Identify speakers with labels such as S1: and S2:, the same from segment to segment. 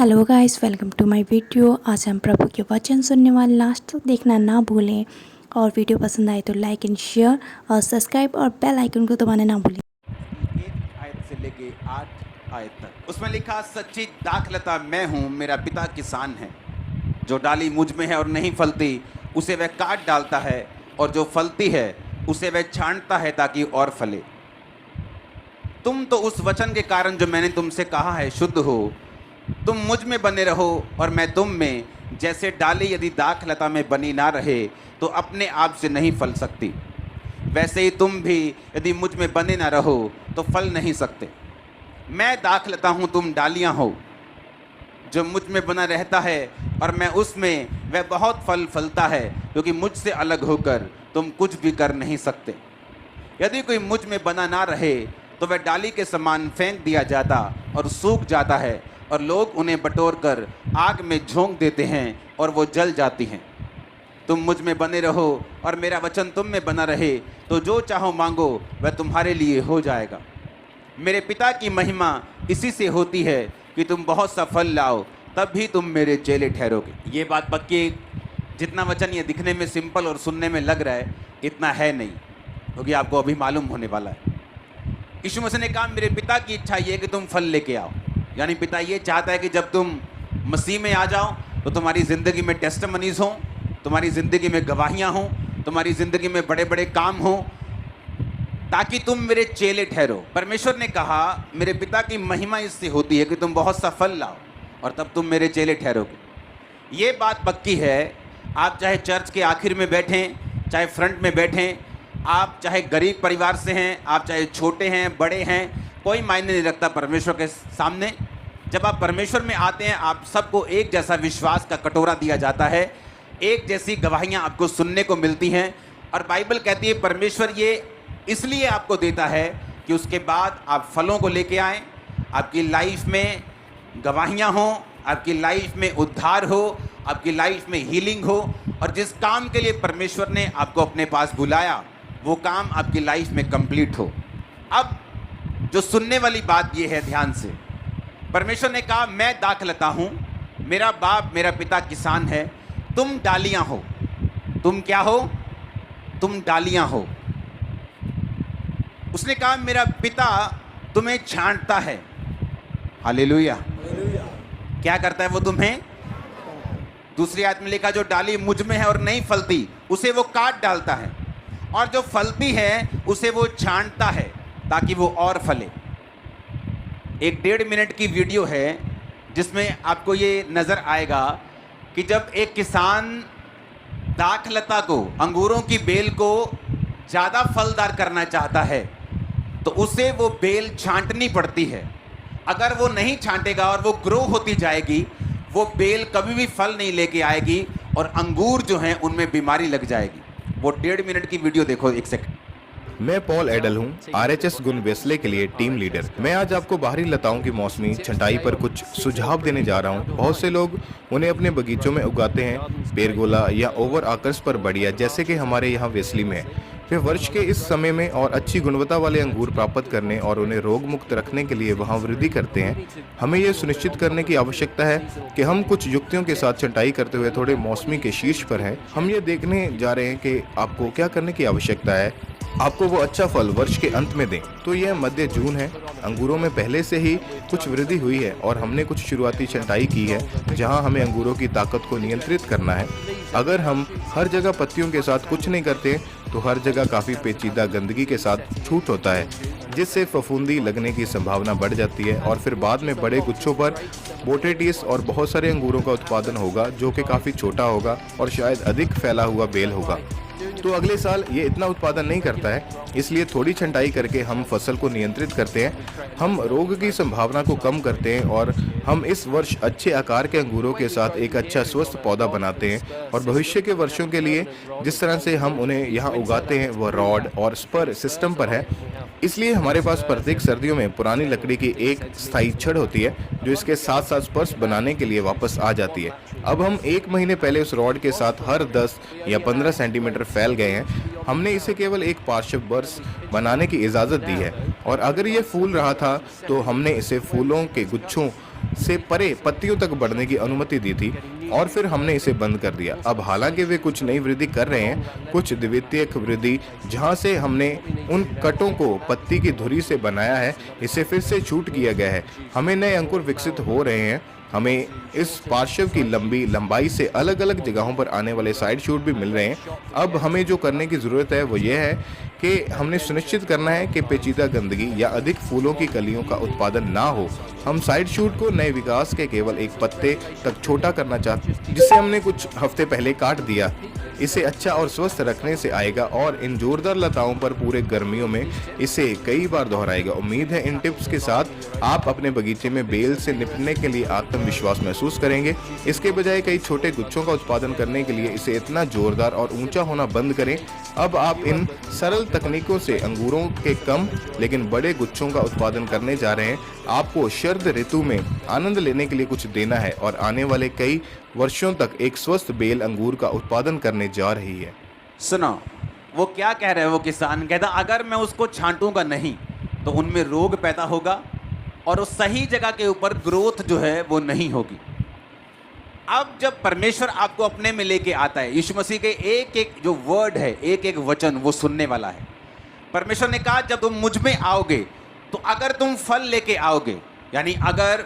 S1: Hello guys, welcome to my video. आज हम प्रभु के वचन सुनने वाले, लास्ट तक देखना ना भूलें। और वीडियो पसंद आए तो लाइक एंड शेयर और सब्सक्राइब और बेल आइकन को दबाना ना भूलें।
S2: 1 आयत से लेके 8 आयत तक उसमें लिखा, सच्ची दाखलता मैं हूँ, मेरा पिता किसान है। जो डाली मुझ में है और नहीं फलती उसे वह काट डालता है, और जो फलती है उसे वह छांटता है ताकि और फले। तुम तो उस वचन के कारण जो मैंने तुमसे कहा है शुद्ध हो। तुम मुझ में बने रहो और मैं तुम में। जैसे डाली यदि दाखलता में बनी ना रहे तो अपने आप से नहीं फल सकती, वैसे ही तुम भी यदि मुझ में बने ना रहो तो फल नहीं सकते। मैं दाखलता हूँ, तुम डालियाँ हो। जो मुझ में बना रहता है और मैं उसमें, वह बहुत फल फलता है, क्योंकि मुझसे अलग होकर तुम कुछ भी कर नहीं सकते। यदि कोई मुझ में बना ना रहे तो वह डाली के समान फेंक दिया जाता और सूख जाता है, और लोग उन्हें बटोर कर आग में झोंक देते हैं और वो जल जाती हैं। तुम मुझ में बने रहो और मेरा वचन तुम में बना रहे, तो जो चाहो मांगो वह तुम्हारे लिए हो जाएगा। मेरे पिता की महिमा इसी से होती है कि तुम बहुत सा फल लाओ, तब भी तुम मेरे चेले ठहरोगे। ये बात पक्की। जितना वचन ये दिखने में सिंपल और सुनने में लग रहा है, इतना है नहीं, क्योंकि आपको अभी मालूम होने वाला है। यीशु मसीह ने कहा, मेरे पिता की इच्छा ये है कि तुम फल लेके आओ। यानी पिता ये चाहता है कि जब तुम मसीह में आ जाओ तो तुम्हारी ज़िंदगी में टेस्टिमनीज हों, तुम्हारी ज़िंदगी में गवाहियाँ हों, तुम्हारी ज़िंदगी में बड़े बड़े काम हों, ताकि तुम मेरे चेले ठहरो। परमेश्वर ने कहा, मेरे पिता की महिमा इससे होती है कि तुम बहुत सा फल लाओ, और तब तुम मेरे चेले ठहरोगे। ये बात पक्की है। आप चाहे चर्च के आखिर में बैठें, चाहे फ्रंट में बैठें, आप चाहे गरीब परिवार से हैं, आप चाहे छोटे हैं बड़े हैं, कोई मायने नहीं रखता परमेश्वर के सामने। जब आप परमेश्वर में आते हैं, आप सबको एक जैसा विश्वास का कटोरा दिया जाता है, एक जैसी गवाहियाँ आपको सुनने को मिलती हैं। और बाइबल कहती है परमेश्वर ये इसलिए आपको देता है कि उसके बाद आप फलों को लेके आएँ, आपकी लाइफ में गवाहियाँ हों, आपकी लाइफ में उद्धार हो, आपकी लाइफ में हीलिंग हो, और जिस काम के लिए परमेश्वर ने आपको अपने पास बुलाया वो काम आपकी लाइफ में कंप्लीट हो। अब जो सुनने वाली बात ये है, ध्यान से, परमेश्वर ने कहा, मैं दाखलता हूँ, मेरा बाप मेरा पिता किसान है, तुम डालियाँ हो। तुम क्या हो? तुम डालियाँ हो। उसने कहा, मेरा पिता तुम्हें छांटता है। हालेलुया। क्या करता है वो तुम्हें? दूसरी आयत में लिखा, जो डाली मुझ में है और नहीं फलती उसे वो काट डालता है, और जो फलती है उसे वो छांटता है ताकि वो और फले। एक 1.5 मिनट की वीडियो है जिसमें आपको ये नज़र आएगा कि जब एक किसान दाखलता को, अंगूरों की बेल को ज़्यादा फलदार करना चाहता है तो उसे वो बेल छांटनी पड़ती है। अगर वो नहीं छांटेगा और वो ग्रो होती जाएगी, वो बेल कभी भी फल नहीं लेके आएगी, और अंगूर जो हैं उनमें बीमारी लग जाएगी। वो 1.5 मिनट की वीडियो देखो, 1 सेकंड।
S3: मैं पॉल एडल हूँ, आरएचएस गुन वेस्ले के लिए टीम लीडर। मैं आज आपको बाहरी लताओं की मौसमी छंटाई पर कुछ सुझाव देने जा रहा हूँ। बहुत से लोग उन्हें अपने बगीचों में उगाते हैं, पेरगोला या ओवर आकर्स पर बढ़िया, जैसे कि हमारे यहाँ वेस्ली में है। वे वर्ष के इस समय में और अच्छी गुणवत्ता वाले अंगूर प्राप्त करने और उन्हें रोग मुक्त रखने के लिए वहाँ वृद्धि करते हैं। हमें यह सुनिश्चित करने की आवश्यकता है कि हम कुछ युक्तियों के साथ छंटाई करते हुए थोड़े मौसमी के शीर्ष पर हैं। हम ये देखने जा रहे हैं कि आपको क्या करने की आवश्यकता है आपको वो अच्छा फल वर्ष के अंत में दें। तो यह मध्य जून है। अंगूरों में पहले से ही कुछ वृद्धि हुई है और हमने कुछ शुरुआती छंटाई की है जहां हमें अंगूरों की ताकत को नियंत्रित करना है। अगर हम हर जगह पत्तियों के साथ कुछ नहीं करते तो हर जगह काफ़ी पेचीदा गंदगी के साथ छूट होता है, जिससे फफूंदी लगने की संभावना बढ़ जाती है, और फिर बाद में बड़े गुच्छों पर बोटेटिस और बहुत सारे अंगूरों का उत्पादन होगा जो कि काफ़ी छोटा होगा और शायद अधिक फैला हुआ बेल होगा। तो अगले साल ये इतना उत्पादन नहीं करता है, इसलिए थोड़ी छंटाई करके हम फसल को नियंत्रित करते हैं, हम रोग की संभावना को कम करते हैं, और हम इस वर्ष अच्छे आकार के अंगूरों के साथ एक अच्छा स्वस्थ पौधा बनाते हैं। और भविष्य के वर्षों के लिए जिस तरह से हम उन्हें यहाँ उगाते हैं वह रॉड और स्पर सिस्टम पर है। इसलिए हमारे पास प्रत्येक सर्दियों में पुरानी लकड़ी की एक स्थायी छड़ होती है जो इसके साथ साथ स्पर्श बनाने के लिए वापस आ जाती है। अब हम 1 महीने पहले उस रॉड के साथ हर 10 या 15 सेंटीमीटर फैल गए हैं। हमने इसे केवल एक पार्श्व बर्स बनाने की इजाज़त दी है, और अगर ये फूल रहा था तो हमने इसे फूलों के गुच्छों से परे पत्तियों तक बढ़ने की अनुमति दी थी और फिर हमने इसे बंद कर दिया। अब हालांकि वे कुछ नई वृद्धि कर रहे हैं, कुछ द्वितीयक वृद्धि जहां से हमने उन कटों को पत्ती की धुरी से बनाया है, इसे फिर से शूट किया गया है। हमें नए अंकुर विकसित हो रहे हैं। हमें इस पार्श्व की लंबाई से अलग अलग जगहों पर आने वाले साइड शूट भी मिल रहे हैं। अब हमें जो करने की ज़रूरत है वो ये है कि हमने सुनिश्चित करना है कि पेचीदा गंदगी या अधिक फूलों की कलियों का उत्पादन ना हो। हम साइड शूट को नए विकास के केवल एक पत्ते तक छोटा करना चाहते हैं, जिसे हमने कुछ हफ्ते पहले काट दिया। इसे अच्छा और स्वस्थ रखने से आएगा और इन जोरदार लताओं पर पूरे गर्मियों में इसे कई बार दोहराएगा। उम्मीद है इन टिप्स के साथ आप अपने बगीचे में बेल से निपटने के लिए आत्मविश्वास महसूस करेंगे। इसके बजाय कई छोटे गुच्छों का उत्पादन करने के लिए इसे इतना जोरदार और ऊंचा होना बंद करें। अब आप इन सरल तकनीकों से अंगूरों के कम लेकिन बड़े गुच्छों का उत्पादन करने जा रहे हैं। आपको शरद ऋतु में आनंद लेने के लिए कुछ देना है और आने वाले कई वर्षों तक एक स्वस्थ बेल अंगूर का उत्पादन करने जा रही है।
S2: सुनो, वो क्या कह रहे हैं, वो किसान कहता अगर मैं उसको छांटूंगा नहीं तो उनमें रोग पैदा होगा और उस सही जगह के ऊपर ग्रोथ जो है वो नहीं होगी। अब जब परमेश्वर आपको अपने में लेके आता है, यीशु मसीह के एक एक जो वर्ड है, एक एक वचन वो सुनने वाला है। परमेश्वर ने कहा जब तुम मुझ में आओगे तो अगर तुम फल लेके आओगे, यानी अगर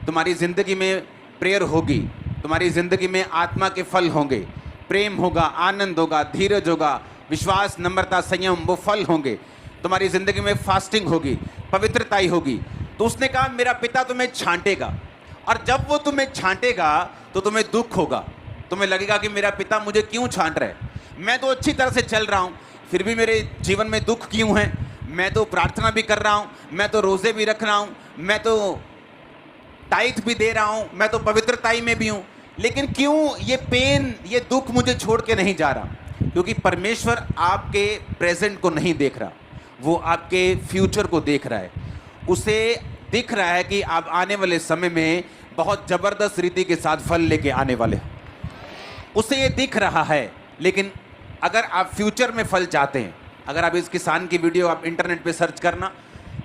S2: तुम्हारी जिंदगी में प्रेयर होगी, तुम्हारी जिंदगी में आत्मा के फल होंगे, प्रेम होगा, आनंद होगा, धीरज होगा, विश्वास, नम्रता, संयम, वो फल होंगे, तुम्हारी जिंदगी में फास्टिंग होगी, पवित्रताई होगी, तो उसने कहा मेरा पिता तुम्हें छांटेगा। और जब वो तुम्हें छांटेगा तो तुम्हें दुख होगा, तुम्हें लगेगा कि मेरा पिता मुझे क्यों छांट रहा है, मैं तो अच्छी तरह से चल रहा हूँ फिर भी मेरे जीवन में दुख क्यों है, मैं तो प्रार्थना भी कर रहा हूँ, मैं तो रोज़े भी रख रहा हूँ, मैं तो टाइथ भी दे रहा हूँ, मैं तो पवित्रताई में भी हूँ, लेकिन क्यों ये पेन, ये दुख मुझे छोड़ के नहीं जा रहा। क्योंकि परमेश्वर आपके प्रेजेंट को नहीं देख रहा, वो आपके फ्यूचर को देख रहा है। उसे दिख रहा है कि आप आने वाले समय में बहुत ज़बरदस्त रीति के साथ फल लेके आने वाले हैं, उसे ये दिख रहा है। लेकिन अगर आप फ्यूचर में फल चाहते हैं, अगर आप इस किसान की वीडियो आप इंटरनेट पे सर्च करना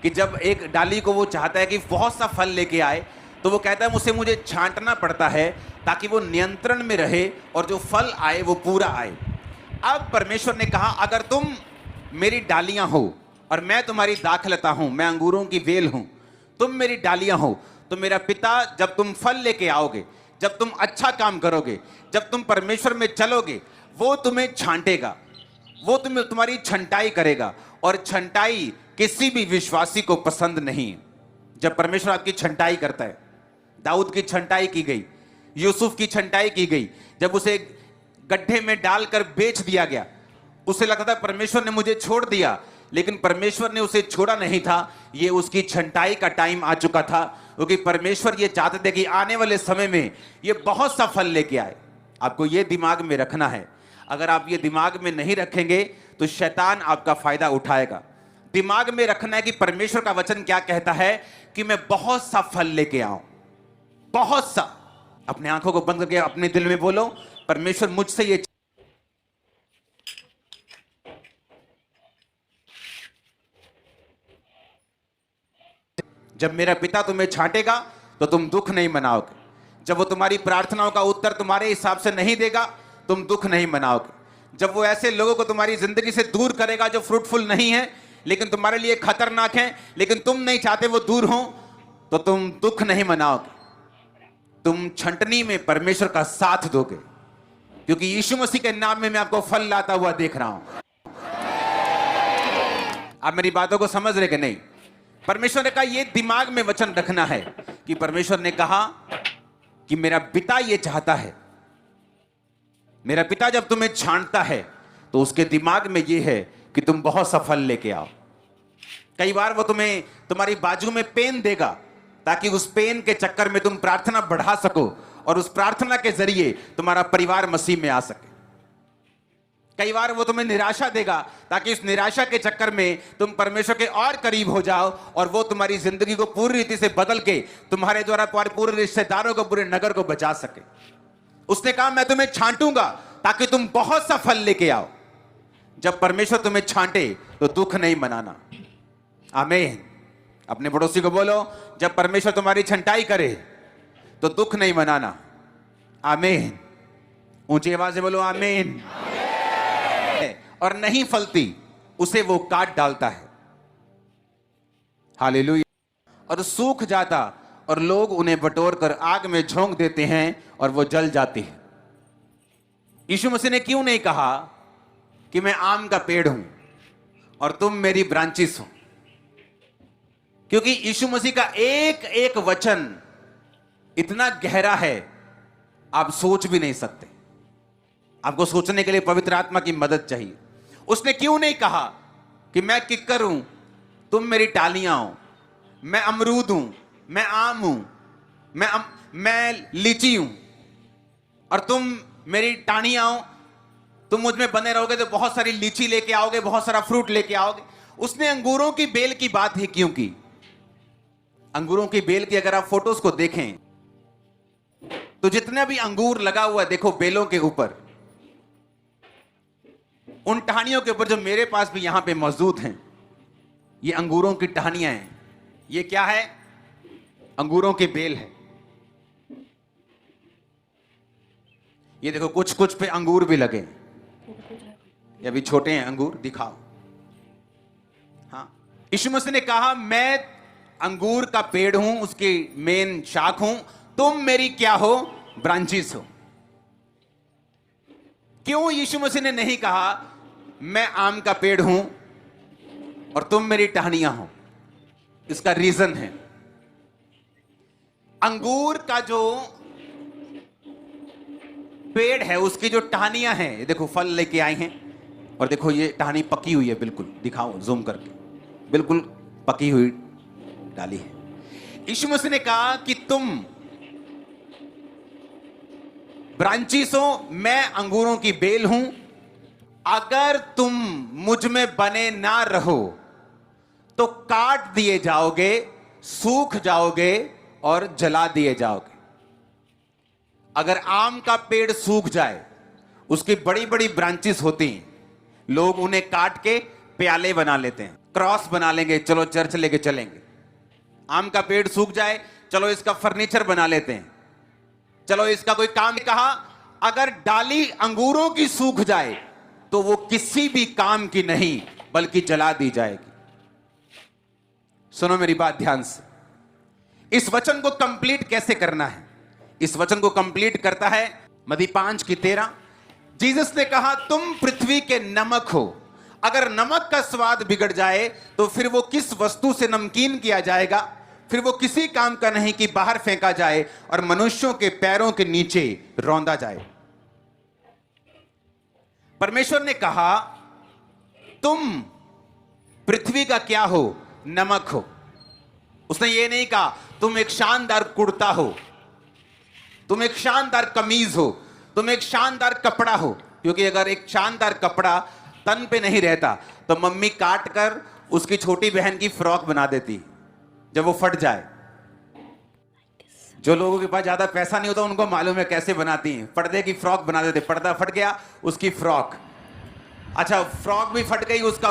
S2: कि जब एक डाली को वो चाहता है कि बहुत सा फल लेके आए, तो वो कहता है मुझे छांटना पड़ता है ताकि वो नियंत्रण में रहे और जो फल आए वो पूरा आए। अब परमेश्वर ने कहा अगर तुम मेरी डालियां हो और मैं तुम्हारी दाखलता हूं, मैं अंगूरों की वेल हूं, तुम मेरी डालियां हो, तो मेरा पिता जब तुम फल लेके आओगे, जब तुम अच्छा काम करोगे, जब तुम परमेश्वर में चलोगे, वो तुम्हें छांटेगा, वो तुम्हारी छंटाई करेगा। और छंटाई किसी भी विश्वासी को पसंद नहीं है। जब परमेश्वर आपकी छंटाई करता है, दाऊद की छंटाई की गई, यूसुफ की छंटाई की गई, जब उसे गड्ढे में डालकर बेच दिया गया, उसे लगता था परमेश्वर ने मुझे छोड़ दिया, लेकिन परमेश्वर ने उसे छोड़ा नहीं था, ये उसकी छंटाई का टाइम आ चुका था। क्योंकि परमेश्वर ये चाहते थे कि आने वाले समय में ये बहुत सा फल लेके आए। आपको ये दिमाग में रखना है। अगर आप ये दिमाग में नहीं रखेंगे तो शैतान आपका फायदा उठाएगा। दिमाग में रखना है कि परमेश्वर का वचन क्या कहता है कि मैं बहुत सा फल लेके आऊं, बहुत सा। अपने आंखों को बंद करके अपने दिल में बोलो, परमेश्वर मुझसे ये जब मेरा पिता तुम्हें छांटेगा तो तुम दुख नहीं मनाओगे। जब वो तुम्हारी प्रार्थनाओं का उत्तर तुम्हारे हिसाब से नहीं देगा, तुम दुख नहीं मनाओगे। जब वो ऐसे लोगों को तुम्हारी जिंदगी से दूर करेगा जो फ्रूटफुल नहीं है, लेकिन तुम्हारे लिए खतरनाक है, लेकिन तुम नहीं चाहते वो दूर हो, तो तुम दुख नहीं मनाओगे। तुम छंटनी में परमेश्वर का साथ दोगे, क्योंकि यीशु मसीह के नाम में मैं आपको फल लाता हुआ देख रहा हूं। आप मेरी बातों को समझ रहे कि नहीं? परमेश्वर ने कहा ये दिमाग में वचन रखना है कि परमेश्वर ने कहा कि मेरा पिता ये चाहता है, मेरा पिता जब तुम्हें छांटता है तो उसके दिमाग में ये है कि तुम बहुत सफल लेके आओ। कई बार वो तुम्हें तुम्हारी बाजू में पेन देगा ताकि उस पेन के चक्कर में तुम प्रार्थना बढ़ा सको और उस प्रार्थना के जरिए तुम्हारा परिवार मसीह में आ सके। कई बार वो तुम्हें निराशा देगा ताकि इस निराशा के चक्कर में तुम परमेश्वर के और करीब हो जाओ और वो तुम्हारी जिंदगी को पूरी रीति से बदल के तुम्हारे द्वारा पूरे रिश्तेदारों को, पूरे नगर को बचा सके। उसने कहा मैं तुम्हें छांटूंगा ताकि तुम बहुत सा फल लेके आओ। जब परमेश्वर तुम्हें छांटे तो दुख नहीं मनाना। आमीन। अपने पड़ोसी को बोलो, जब परमेश्वर तुम्हारी छंटाई करे तो दुख नहीं मनाना। आमीन। ऊंची आवाज से बोलो आमीन। और नहीं फलती उसे वो काट डालता है। हालेलुया। और सूख जाता और लोग उन्हें बटोर कर आग में झोंक देते हैं और वो जल जाती है। यीशु मसीह ने क्यों नहीं कहा कि मैं आम का पेड़ हूं और तुम मेरी ब्रांचेस हो? क्योंकि यीशु मसीह का एक एक वचन इतना गहरा है, आप सोच भी नहीं सकते। आपको सोचने के लिए पवित्र आत्मा की मदद चाहिए। उसने क्यों नहीं कहा कि मैं किक्कर हूं, तुम मेरी टालियां हो, मैं अमरूद हूं, मैं आम हूं, मैं लीची हूं और तुम मेरी टाहनियां हो, तुम मुझ में बने रहोगे तो बहुत सारी लीची लेके आओगे, बहुत सारा फ्रूट लेके आओगे। उसने अंगूरों की बेल की बात ही क्यों की? अंगूरों की बेल की अगर आप फोटोज को देखें तो जितना भी अंगूर लगा हुआ है, देखो बेलों के ऊपर, उन टहनियों के ऊपर जो मेरे पास भी यहां पे मौजूद हैं, ये अंगूरों की टहनियां हैं। ये क्या है? अंगूरों की बेल है। ये देखो कुछ कुछ पे अंगूर भी लगे, ये अभी छोटे हैं अंगूर, दिखाओ। हाँ, यीशु मसीह ने कहा मैं अंगूर का पेड़ हूं, उसकी मेन शाख हूं, तुम मेरी क्या हो? ब्रांचेस हो। क्यों यीशु मसीह ने नहीं कहा मैं आम का पेड़ हूं और तुम मेरी टहनियां हो? इसका रीजन है, अंगूर का जो पेड़ है उसकी जो टहनियां हैं, ये देखो फल लेके आए हैं और देखो ये टहनी पकी हुई है, बिल्कुल दिखाओ जूम करके, बिल्कुल पकी हुई डाली है। यीशु मसीह ने कहा कि तुम ब्रांचेस हो, मैं अंगूरों की बेल हूं। अगर तुम मुझ में बने ना रहो तो काट दिए जाओगे, सूख जाओगे और जला दिए जाओगे। अगर आम का पेड़ सूख जाए, उसकी बड़ी बड़ी ब्रांचेस होती हैं, लोग उन्हें काट के प्याले बना लेते हैं, क्रॉस बना लेंगे, चलो चर्च लेके चलेंगे। आम का पेड़ सूख जाए, चलो इसका फर्नीचर बना लेते हैं, चलो इसका कोई काम। कहा अगर डाली अंगूरों की सूख जाए तो वो किसी भी काम की नहीं बल्कि जला दी जाएगी। सुनो मेरी बात ध्यान से। इस वचन को कंप्लीट कैसे करना है? इस वचन को कंप्लीट करता है मत्ती 5:13। जीसस ने कहा तुम पृथ्वी के नमक हो। अगर नमक का स्वाद बिगड़ जाए तो फिर वो किस वस्तु से नमकीन किया जाएगा? फिर वो किसी काम का नहीं कि बाहर फेंका जाए और मनुष्यों के पैरों के नीचे रौंदा जाए। परमेश्वर ने कहा तुम पृथ्वी का क्या हो? नमक हो। उसने ये नहीं कहा तुम एक शानदार कुर्ता हो, तुम एक शानदार कमीज हो, तुम एक शानदार कपड़ा हो। क्योंकि अगर एक शानदार कपड़ा तन पे नहीं रहता तो मम्मी काट कर उसकी छोटी बहन की फ्रॉक बना देती जब वो फट जाए। जो लोगों के पास ज्यादा पैसा नहीं होता उनको मालूम है कैसे बनाती हैं। पर्दे की फ्रॉक बना देते, पर्दा फट गया उसकी फ्रॉक, अच्छा फ्रॉक भी फट गई, उसका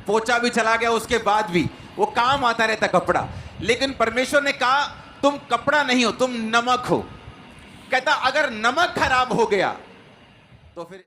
S2: पोचा भी चला गया, उसके बाद भी वो काम आता रहता कपड़ा। लेकिन परमेश्वर ने कहा तुम कपड़ा नहीं हो, तुम नमक हो। कहता अगर नमक खराब हो गया तो फिर